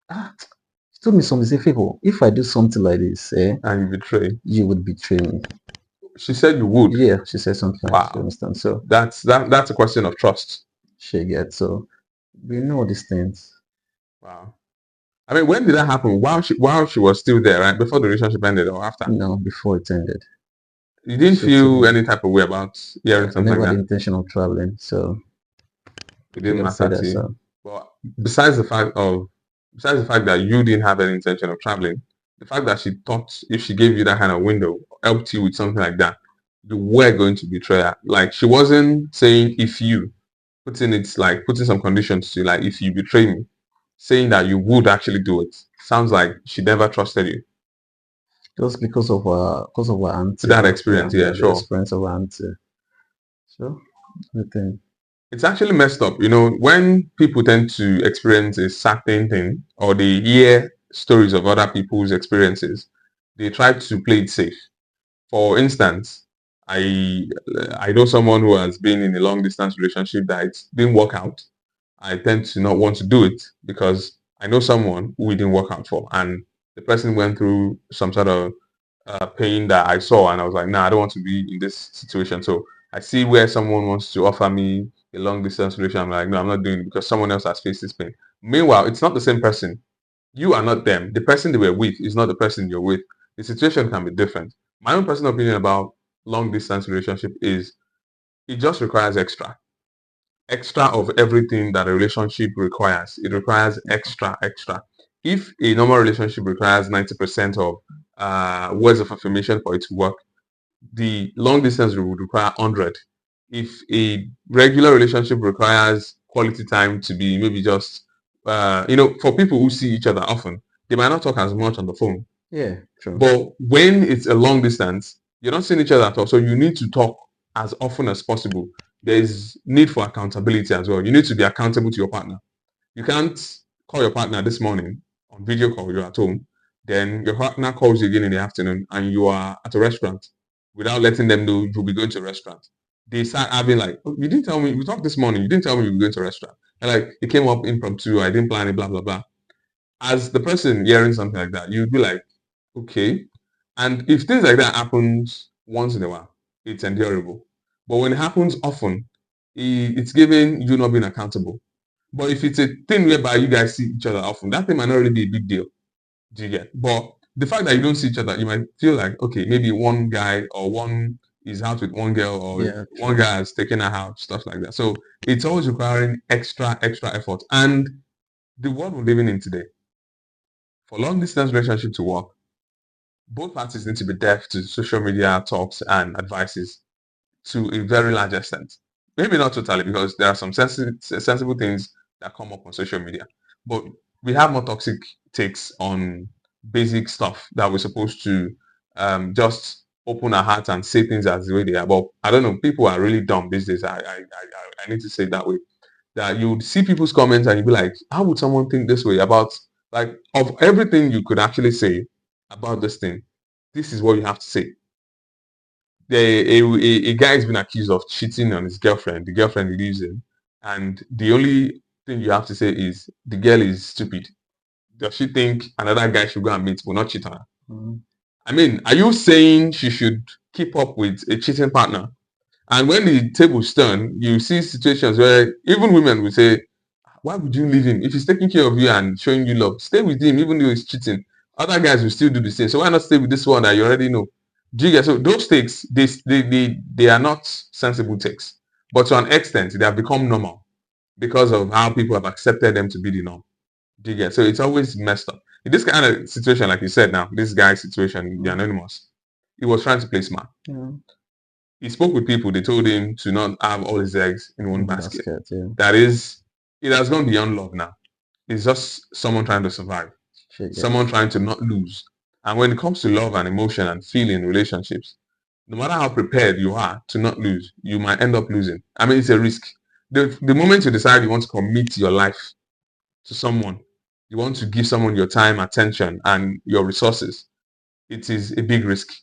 ah, she told me something. Say, Favour, if I do something like this, And you betray. you would betray me. She said you would. Yeah, she said something like that. You Wow. understand? So That's a question of trust. she gets so we know these things. Wow. I mean, when did that happen? While she was still there, right? Before the relationship ended or after? No, before it ended. You didn't She told feel me. any type of way about hearing No, I something never like had the that? intention of traveling, so It she didn't can say matter that. to you. So But besides the fact of besides the fact that you didn't have any intention of traveling, the fact that she thought if she gave you that kind of window, helped you with something like that, you were going to betray her. Like she wasn't saying if you putting some conditions to like if you betray me, saying that you would actually do it. Sounds like she never trusted you. just because of our auntie, That yeah, experience, yeah, yeah, the sure. experience of our auntie. So the thing. It's actually messed up. When people tend to experience a certain thing or they hear stories of other people's experiences, they try to play it safe. For instance, I I know someone who has been in a long distance relationship that it didn't work out. I tend to not want to do it because I know someone who it didn't work out for, and the person went through some sort of pain that I saw, and I was like, nah, I don't want to be in this situation. So I see where someone wants to offer me a long distance relationship. I'm like, no, I'm not doing it because someone else has faced this pain. Meanwhile, it's not the same person. You are not them. The person they were with is not the person you're with. The situation can be different. My own personal opinion about long distance relationship is it just requires extra of everything that a relationship requires. It requires extra, extra. If a normal relationship requires 90% of words of affirmation for it to work, the long distance would require 100. If a regular relationship requires quality time to be maybe just, for people who see each other often, they might not talk as much on the phone. Yeah, true. But when it's a long distance, you're not seeing each other at all. So you need to talk as often as possible. There's need for accountability as well. You need to be accountable to your partner. You can't call your partner this morning on video call, you're at home. Then your partner calls you again in the afternoon and you are at a restaurant without letting them know you'll be going to a restaurant. They start having like, oh, you didn't tell me, we talked this morning, you didn't tell me you were going to a restaurant. And like, it came up impromptu, I didn't plan it, blah, blah, blah. As the person hearing something like that, you'd be like, okay. And if things like that happens once in a while, it's endurable. But when it happens often, it's giving you not being accountable. But if it's a thing whereby you guys see each other often, that thing might not really be a big deal. Do you get? But the fact that you don't see each other, you might feel like, okay, maybe one guy or one is out with one girl or Yeah, one true. guy has taken her out, stuff like that. So it's always requiring extra, extra effort. And the world we're living in today, for long distance relationship to work, both parties need to be deaf to social media talks and advices to a very large extent. Maybe not totally, because there are some sensible things that come up on social media. But we have more toxic takes on basic stuff that we're supposed to just open our hearts and say things as the way they are. But I don't know, people are really dumb these days. I need to say it that way. That you would see people's comments and you'd be like, how would someone think this way about, like, of everything you could actually say about this thing? This is what you have to say. A guy has been accused of cheating on his girlfriend. The girlfriend leaves him, and the only thing you have to say is the girl is stupid. Does she think another guy should go and meet will not cheat on her? Mm. I mean, are you saying she should keep up with a cheating partner? And when the tables turn, you see situations where even women will say, why would you leave him? If he's taking care of you and showing you love, stay with him even though he's cheating. Other guys will still do the same. So why not stay with this one that you already know? Do you get? So those takes, they are not sensible takes, but to an extent, they have become normal because of how people have accepted them to be the norm. Do you get? So it's always messed up. In this kind of situation, like you said now, this guy's situation, the anonymous, he was trying to play smart. Yeah. He spoke with people. They told him to not have all his eggs in one basket. Yeah. That is, it has gone beyond love now. It's just someone trying to survive, someone trying to not lose. And when it comes to love and emotion and feeling relationships, no matter how prepared you are to not lose, you might end up losing. I mean, it's a risk. The moment you decide you want to commit your life to someone, you want to give someone your time, attention, and your resources, it is a big risk.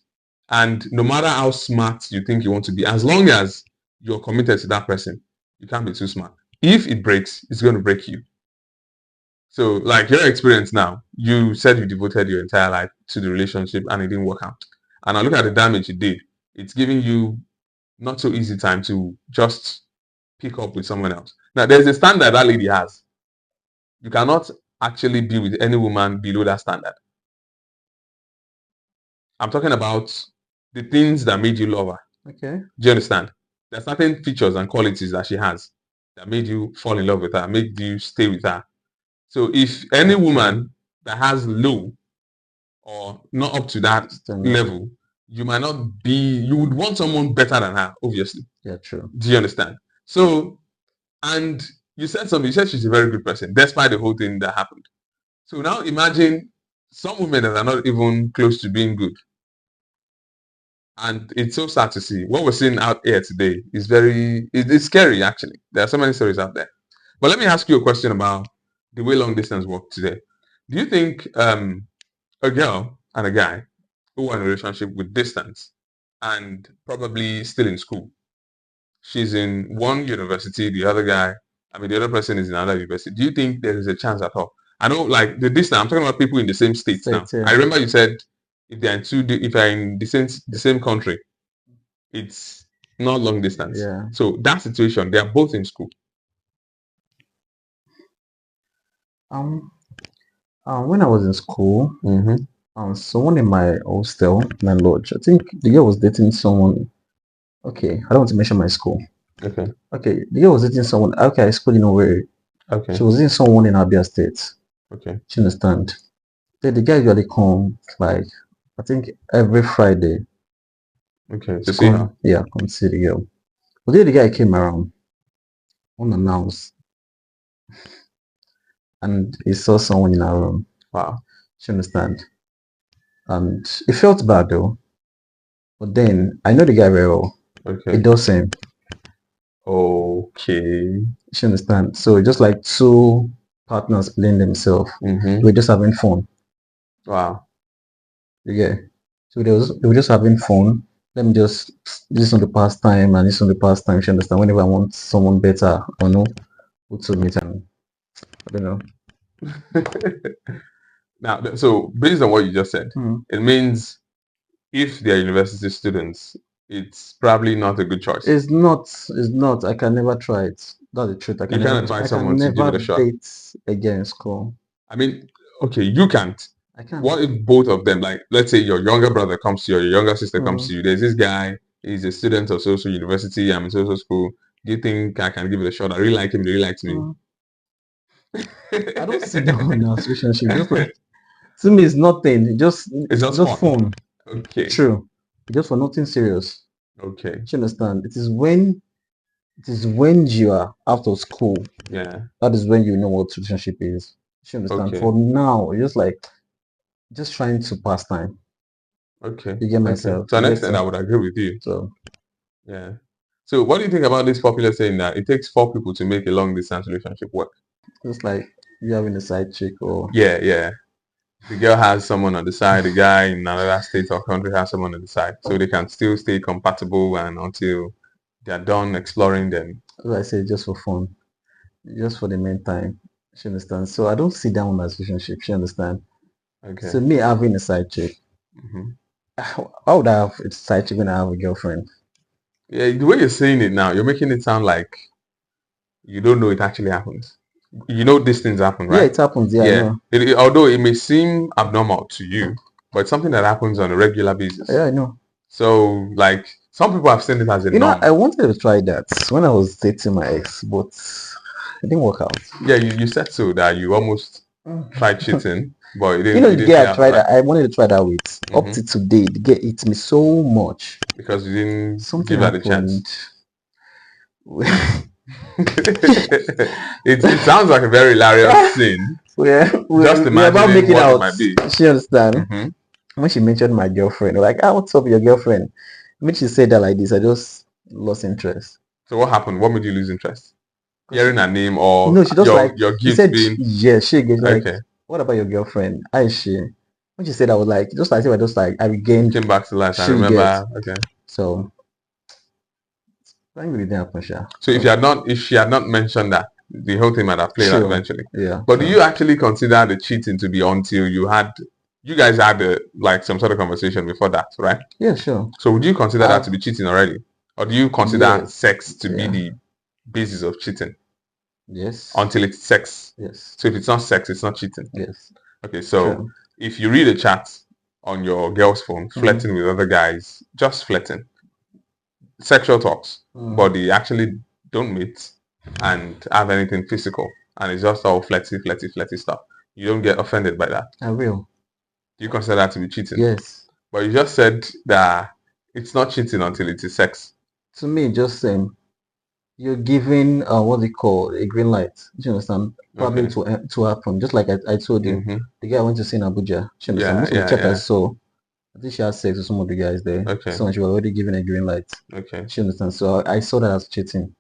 And no matter how smart you think you want to be, as long as you're committed to that person, you can't be too smart. If it breaks, it's going to break you. So, like your experience now, you said you devoted your entire life to the relationship and it didn't work out. And I look at the damage it did. It's giving you not so easy time to just pick up with someone else. Now, there's a standard that lady has. You cannot actually be with any woman below that standard. I'm talking about the things that made you love her. Okay. Do you understand? There are certain features and qualities that she has that made you fall in love with her, made you stay with her. So if any woman that has low or not up to that level, you might not be, you would want someone better than her, obviously. Yeah, true. Do you understand? So, and you said something, you said she's a very good person, despite the whole thing that happened. So now imagine some women that are not even close to being good. And it's so sad to see. What we're seeing out here today is it's scary, actually. There are so many stories out there. But let me ask you a question about the way long distance work today. Do you think a girl and a guy who are in a relationship with distance and probably still in school, she's in one university, the other person is in another university, do you think there is a chance at all? I know, like the distance, I'm talking about people in the same state now. Yeah. I remember you said if they're in the same country, it's not long distance. Yeah. So that situation, they are both in school. When I was in school, someone in my hostel, my lodge, I think the girl was dating someone. Okay, I don't want to mention my school. Okay. Okay, the girl was dating someone. Okay, I school in Owerri. Okay. She was dating someone in Abia State. Okay. You understand? Then the guy usually come like I think every Friday. Okay. To see her. Yeah, come see the girl. But then the guy came around unannounced, and he saw someone in our room. Wow. You understand? And it felt bad though. But then I know the guy very well. Okay. It does same. Okay. You understand? So just like two partners playing themselves, we're just having fun. Wow. Yeah. So they were just having fun. Let me just this on the pastime and this on the pastime. You understand? Whenever I want someone better, I know who to meet and I don't know. Now, so based on what you just said, it means if they're university students, it's probably not a good choice. It's not. I can never try it. That's the truth. I can never advise someone to give it a shot. Date again in school. I mean, okay, you can't. I can't. What if both of them, like, let's say your younger brother comes to you, or your younger sister comes to you, there's this guy, he's a student of social university, I'm in social school. Do you think I can give it a shot? I really like him, he really likes me. I don't see that in a relationship. Just like, to me, it's nothing. It's just fun. Okay. True. Just for nothing serious. Okay. You understand? It is when you are out of school. Yeah. That is when you know what relationship is. You understand? Okay. For now, just trying to pass time. Okay. You get myself. To an extent, I would agree with you. So yeah. So what do you think about this popular saying that it takes 4 people to make a long distance relationship work? Just like you having a side chick or yeah. The girl has someone on the side, the guy in another state or country has someone on the side. So they can still stay compatible and until they're done exploring them. As I say, just for fun. Just for the meantime. You understand? So I don't see that one as relationship. You understand? Okay. So me having a side chick. Why would I have a side chick when I have a girlfriend? Yeah, the way you're saying it now, you're making it sound like you don't know it actually happens. You know these things happen, Yeah, right? it happens. Yeah, I Yeah. know. Although it may seem abnormal to you, but it's something that happens on a regular basis. Yeah, I know. So, like, some people have seen it as a norm. I wanted to try that when I was dating my ex, but it didn't work out. Yeah, you said so that you almost tried cheating, but The it didn't girl play I out, tried right? that I wanted to try that with. Up Hmm. to today, the girl eats me so much. Because you didn't Something give that a chance. happened. It sounds like a very hilarious scene. Just We're about imagining making what it out. might be. She understand. Hmm. When she mentioned my girlfriend, we're like, what's up with your girlfriend? When she said that like this, I just lost interest. So what happened? What made you lose interest? 'Cause Hearing her name or no, she just like your he gift said being yes, she again like, okay. what about your girlfriend? How is she? When she said I was like just like I just like I It regained came back to life. I she gets. remember. Okay. So that really didn't happen, sha. So So if she had not mentioned that, the whole thing might have played out true. eventually. Yeah, But do true. you actually consider the cheating to be until you guys had like some sort of conversation before that, right? Yeah, sure. So would you consider that to I've be cheating already? Or do you consider yes. sex to be Yeah. the basis of cheating Yes. until it's sex? Yes. So if it's not sex, it's not cheating. Yes. Okay, so True. if you read a chat on your girl's phone, Mm, flirting with other guys, just flirting, sexual talks, but mm. they actually don't meet and have anything physical, and it's just all flirty, flirty, flirty stuff. You don't get offended by that. I will. Do you consider that to be cheating? Yes. But you just said that it's not cheating until it is sex. To me, just you're giving what they call a green light. Do you understand? Probably Okay. to happen. Just like I told you, Mm-hmm. the guy I went to see in Abuja. Do you understand? Yeah, Most of the yeah, chat I yeah. saw, I think she had sex with some of the guys there. Okay, So she was already given a green light. okay, She understand? So I saw that as cheating.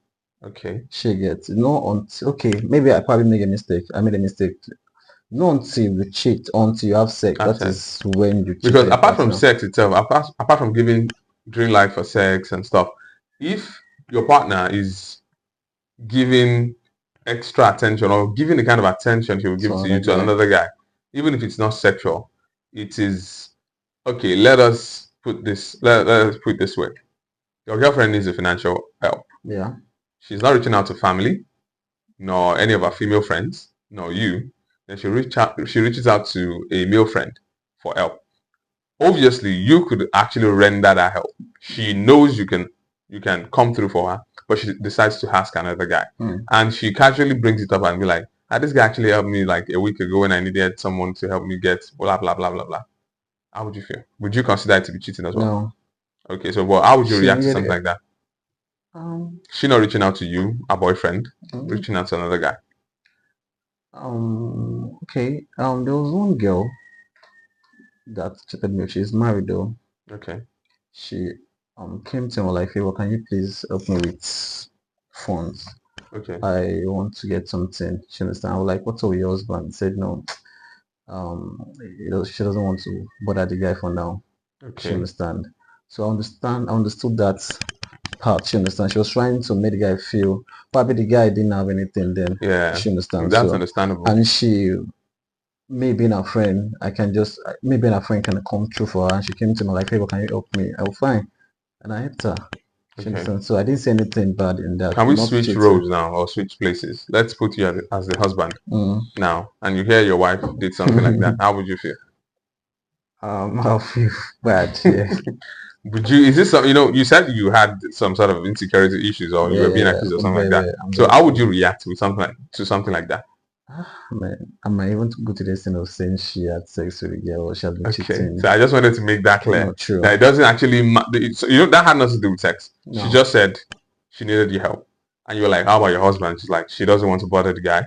okay. She gets no until okay, maybe I probably made a mistake. I made a mistake. Not until you cheat, until you have sex. That Access. is when you cheat Because on your apart from partner. sex itself, apart from giving green light for sex and stuff, if your partner is giving extra attention or giving the kind of attention she will give So to another you to guy. another guy, even if it's not sexual, it is okay. Let us put it this way. Your girlfriend needs a financial help. Yeah. She's not reaching out to family, nor any of her female friends, nor you. Then she reaches out to a male friend for help. Obviously you could actually render that help. She knows you can come through for her, but she decides to ask another guy. Mm. And she casually brings it up and be like, this guy actually helped me like a week ago when I needed someone to help me get blah blah blah blah blah. How would you feel? Would you consider it to be cheating as well? No. Okay, so well, how would you She react to needed something it. like that? Um, She not reaching out to you, a boyfriend, mm, reaching out to another guy. okay. There was one girl that chatted me. She's married though. Okay. She came to me like, "Favor, can you please help me with funds? Okay. I want to get something." She understand. I was like, "What's up with your husband?" He said, "No, she doesn't want to bother the guy for now." She Okay. understand. So I understood that part. She understand. She was trying to make the guy feel probably the guy didn't have anything then. Yeah. She understand. That's So understandable. and she me being a friend, I can just me being a friend can come through for her. And she came to me like, "Hey, can you help me?" I was fine, and I helped her. She Okay. understand. So I didn't say anything bad in that. Can we Not switch cheating. roles now or switch places? Let's put you as the husband Mm. now, and you hear your wife did something like that. How would you feel? I feel bad. Yeah, Would you? Is this some? You said you had some sort of insecurity issues, or you yeah, were being yeah. accused of I'm something like very, that. very, I'm So very how would sure. you react with something like that? Man, I might even go to the extent of saying she had sex with a girl or she had been Okay, cheating. so I just wanted to make that clear Not true. that it doesn't actually. So, that had nothing to do with sex. She No. just said she needed your help, and you were like, "How about your husband?" She's like, she doesn't want to bother the guy.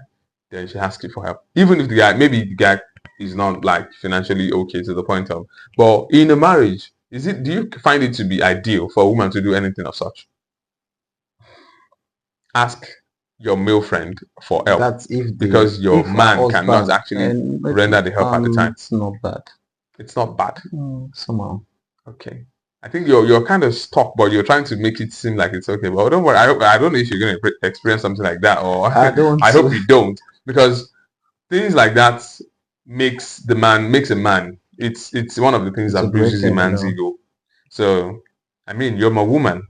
Then she asks you for help, even if maybe the guy is not like financially okay to the point of. But in a marriage, do you find it to be ideal for a woman to do anything of such? Ask your male friend for help That's because your if our man cannot husband actually render the help at the time. it's not bad. It's not bad. Somehow. Okay. I think you're kind of stuck, but you're trying to make it seem like it's okay. But don't worry. I don't know if you're going to experience something like that, or I don't I hope too. you don't, because things like that makes a man. It's one of the things It's a that great bruises a thing, you man's know. ego. So, I mean, you're my woman.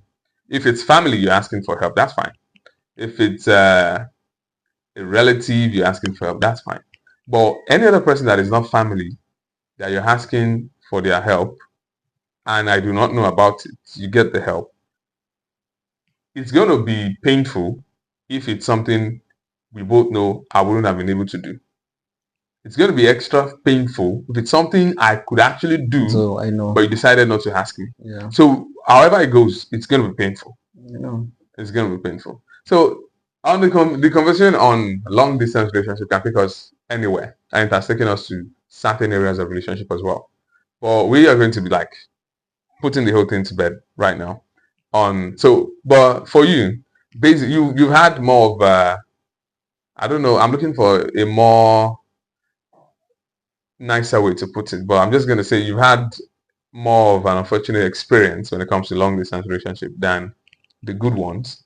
If it's family you're asking for help, that's fine. If it's a relative you're asking for help, that's fine. But any other person that is not family that you're asking for their help, and I do not know about it, you get the help. It's going to be painful if it's something we both know I wouldn't have been able to do. It's going to be extra painful if it's something I could actually do, So I know. but you decided not to ask me. Yeah. So, however it goes, it's going to be painful. You know. It's going to be painful. So, on the conversation on long distance relationship can take us anywhere, and it has taken us to certain areas of relationship as well. But we are going to be like putting the whole thing to bed right now. But for you, basically, you've had more of I don't know. I'm looking for a more nicer way to put it, but I'm just going to say you've had more of an unfortunate experience when it comes to long distance relationship than the good ones.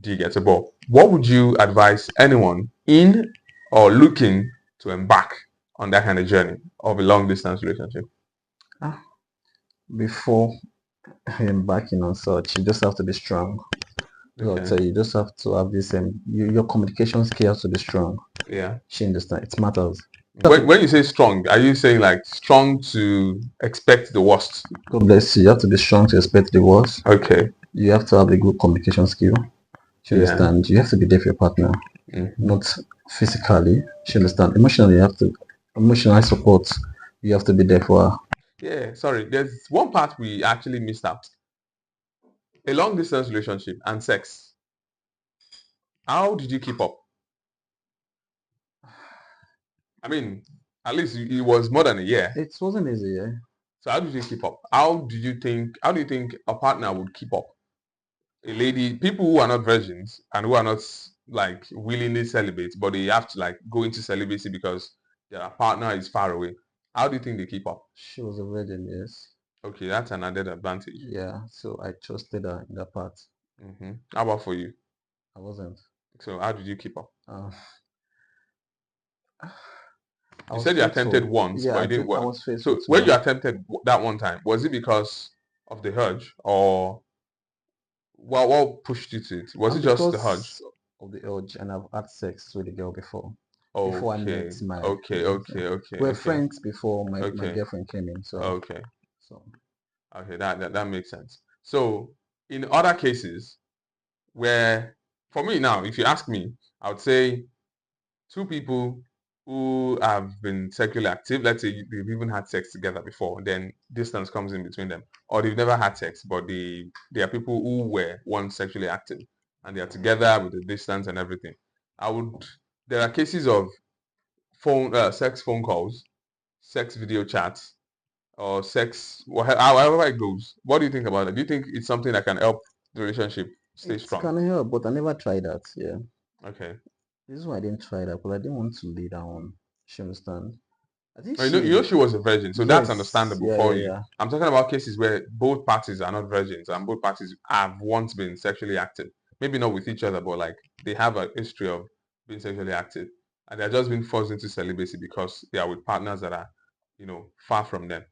Do you get it? But what would you advise anyone in or looking to embark on that kind of journey of a long distance relationship? Before embarking on such, you just have to be strong. Okay. So you just have to have this your communication skills to be strong. Yeah. She understand. It matters. When you say strong, are you saying like strong to expect the worst? God bless you. You have to be strong to expect the worst. Okay. You have to have a good communication skill. She understand. You have to be there for your partner, not physically. She understand. Emotionally, you have to emotional support. You have to be there for her. Yeah, sorry. There's one part we actually missed out. A long distance relationship and sex. How did you keep up? I mean, at least it was more than a year. It wasn't easy, yeah. So how did you keep up? How do you think a partner would keep up? A lady, people who are not virgins and who are not like willingly celibate, but they have to like go into celibacy because their partner is far away. How do you think they keep up? She was a virgin, yes. Okay, that's an added advantage. Yeah, so I trusted her in that part. How about for you? I wasn't. So how did you keep up? I You was said you attempted faithful. once, Yeah, but it didn't I work. was faithful So to when her. you attempted that one time, was it because of the urge, or what pushed you to it? Was it just the urge? Because of the urge, and I've had sex with a girl before. Before I met Okay, my okay, okay, okay, we're okay, friends before my okay, girlfriend came in. okay, So okay. That makes sense. So in other cases where, for me now, if you ask me, I would say two people who have been sexually active, let's say they've even had sex together before, then distance comes in between them, or they've never had sex, but they are people who were once sexually active and they are together with the distance and everything. I would. There are cases of sex phone calls, sex video chats, or sex, however it goes. What do you think about it? Do you think it's something that can help the relationship stay it strong? can help, but I never tried that. Yeah, Okay. this is why I didn't try that because I didn't want to lay down. She understand. I think You know she was a virgin, so that's yes, understandable yeah, for yeah, you. yeah. I'm talking about cases where both parties are not virgins and both parties have once been sexually active. Maybe not with each other, but like they have a history of being sexually active, and they're just being forced into celibacy because they are with partners that are, far from them.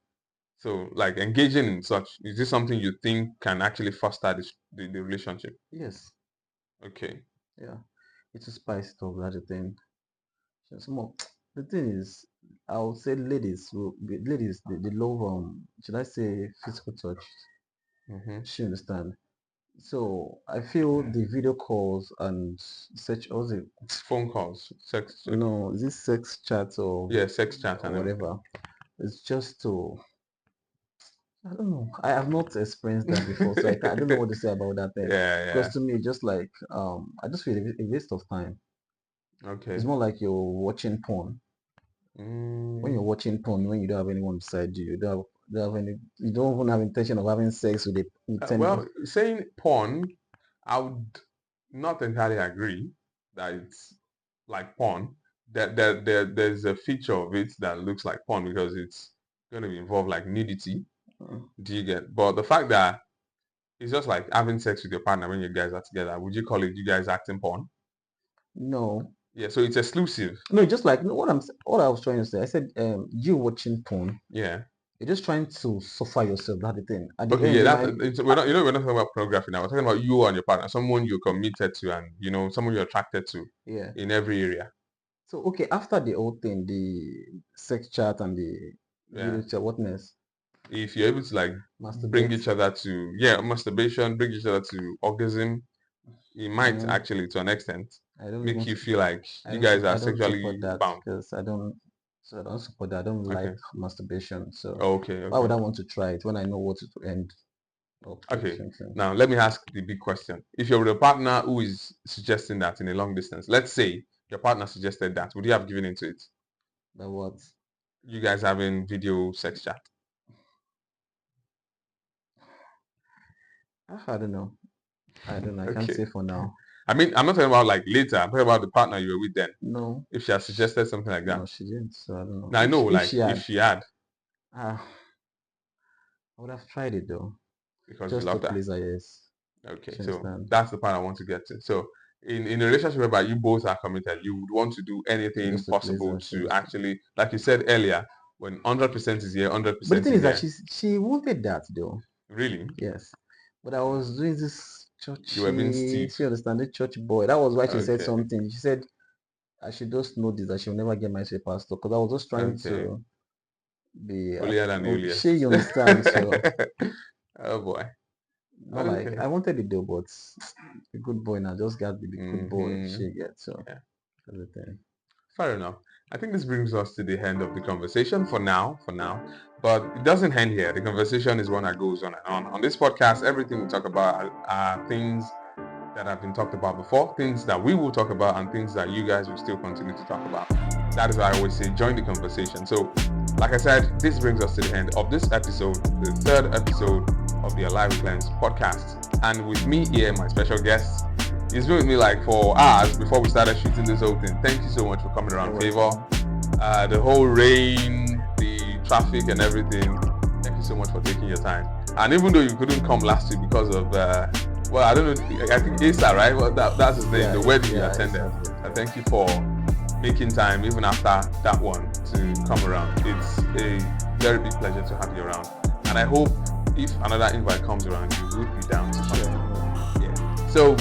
So, like engaging in such, is this something you think can actually foster the relationship? Yes, Okay. yeah. It's a spice it up. That's the thing. Some of the thing is, I would say ladies, they love should I say physical touch? Mm-hmm. She understand. So I feel the video calls and such also Phone calls, sex, no this sex chat yeah, sex chat or and everything. whatever. It's just to I don't know. I have not experienced that before, so I don't know what to say about that thing. Yeah, Because yeah. to me, just like I just feel a waste of time. It's Okay. more like you're watching porn. When you're Mm, watching porn, when you don't have anyone beside you, don't have any, you don't even have intention of having sex with well, saying porn, I would not entirely agree that it's like porn. There's a feature of it that looks like porn because it's going to involve like nudity. uh, Do you get? But the fact that it's just like having sex with your partner when you guys are together, would you call it you guys acting porn? no, Yeah, so it's exclusive. no, just like no, what I was trying to say. I said you watching porn. Yeah. You're just trying to suffer yourself. That's the thing. At the Okay, end, yeah, you that's might. we're not talking about pornography now. We're talking about you and your partner, someone you're committed to, and someone you're attracted to Yeah. in every area. So okay, after the whole thing, the sex chat and the Yeah, video chat, what next? if you're able to like bring Masturbate. each other to masturbation, bring each other to orgasm, it might Mm, actually, to an extent, I don't make even. you feel like I you don't. guys are I don't support sexually that bound. because I don't. So I don't support that. I don't like Okay. masturbation. So Okay. why would Okay. I want to try it when I know what to end up with the Okay. same thing? Now let me ask the big question. If you're with a partner who is suggesting that in a long distance, let's say your partner suggested that, would you have given into it? That what? You guys having video sex chat? I don't know. I don't know. I can't Okay. say for now. I mean, I'm not talking about like later. I'm talking about the partner you were with then. No. If she has suggested something like that. No, she didn't. So I don't know. Now I know, If like, she if had, she had, I would have tried it though, because you just to loved her. please her. Yes. Okay, She so understand. that's the part I want to get to. So in a relationship whereby you both are committed, you would want to do anything Just to please possible her. She to understand. actually, like you said earlier, when 100% is here, But the 100% thing is is that here. she wanted that though. Really? Yes. But I was doing this You were being churchy, stiff. she understand, the church boy. That was why she said Okay, something. She said I should just know this, that she will never get married to a pastor. Because I was just trying okay. to be Holier than the she holiest. you understand. So Oh boy. not like Okay. I wanted it though, but a good boy now just got to be the good boy Mm-hmm. she gets. So Yeah. that's the thing. Fair enough. I think this brings us to the end of the conversation for now, But it doesn't end here. The conversation is one that goes on and on. On this podcast, everything we talk about are things that have been talked about before, things that we will talk about, and things that you guys will still continue to talk about. That is why I always say join the conversation. So, like I said, this brings us to the end of this episode, the third episode of the Alive with Cleanse podcast. And with me here, my special guest, he's been with me like for hours before we started shooting this whole thing. Thank you so much for coming around, Favour. The whole rain, the traffic, and everything. Thank you so much for taking your time. And even though you couldn't come last week because of well, I don't know. I think Asa, right? Well, that's his name. Yeah, the wedding you yeah, attended. exactly. Thank you for making time, even after that one, to come around. It's a very big pleasure to have you around. And I hope if another invite comes around, you would be down to come. Yeah. So,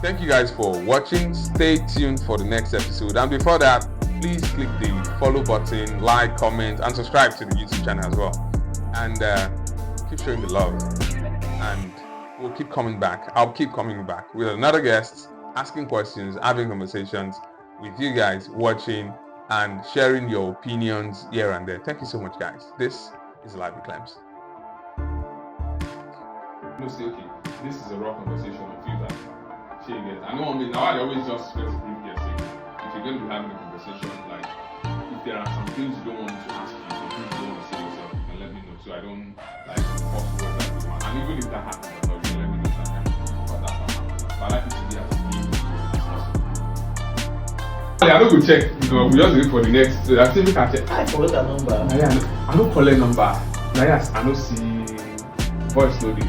thank you guys for watching. Stay tuned for the next episode. And before that, please click the follow button, like, comment, and subscribe to the YouTube channel as well. And keep showing the love. And we'll keep coming back. I'll keep coming back with another guest, asking questions, having conversations with you guys, watching and sharing your opinions here and there. Thank you so much, guys. This is Live with Clems. No, say, okay, this is a raw conversation of feedback. I know now I always just first brief guessing. If you're going to be having a conversation, like if there are some things you don't want me to ask you, some things you don't want to say yourself, you can let me know so I don't like force words at you. And even if that happens, I thought you can let me know so I can cut that part out. But I like it to be as clean as possible. I don't go check because we just wait for the next. I think we can check. I forgot that number. I don't collect number. Yes, I don't see voice loading.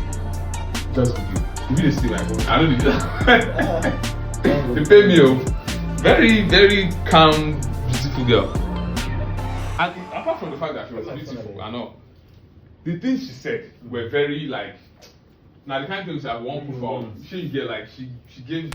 Just video. If you see my phone, I don't do that. They pay me off. Very, very calm, beautiful girl. And apart from the fact that she was beautiful, I know the things she said were very like. Now the kind of things I won't put forward. She get like she gave